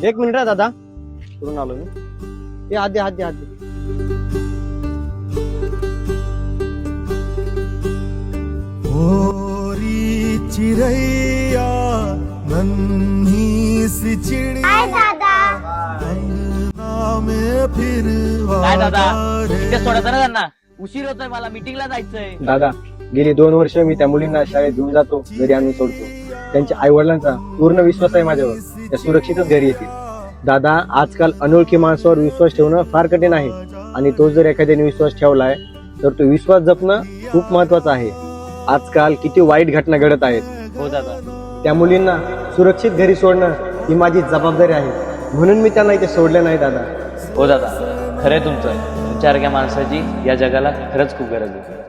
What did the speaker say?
एक मिनिट आहे दादा, करून आलो मी. ते हात दे, हात दे, हात दे. ओरी चिरैया नन्ही सी चिड़िया अंगना में फिर काय दादा इथे सोडायचं ना त्यांना, उशीर होतोय, मला मीटिंगला जायचंय. दादा गेली 2 वर्ष मी त्या मुलींना शाळेत घेऊन जातो, घरी आणून सोडतो. त्यांच्या आई वडिलांचा पूर्ण विश्वास आहे माझ्यावर, त्या सुरक्षितच घरी येतील. दादा आजकाल अनोळखी माणसावर विश्वास ठेवणं फार कठीण आहे, आणि तो जर एखाद्याने विश्वास ठेवलाय तर तो विश्वास जपणं खूप महत्वाचं आहे. आजकाल किती वाईट घटना घडत आहेत. हो दादा. त्या मुलींना सुरक्षित घरी सोडणं ही माझी जबाबदारी आहे, म्हणून मी त्यांना इथे सोडले नाही दादा. हो दादा, खरंय तुमचं. तुमच्यासारख्या माणसाची या जगाला खरंच खूप गरज आहे.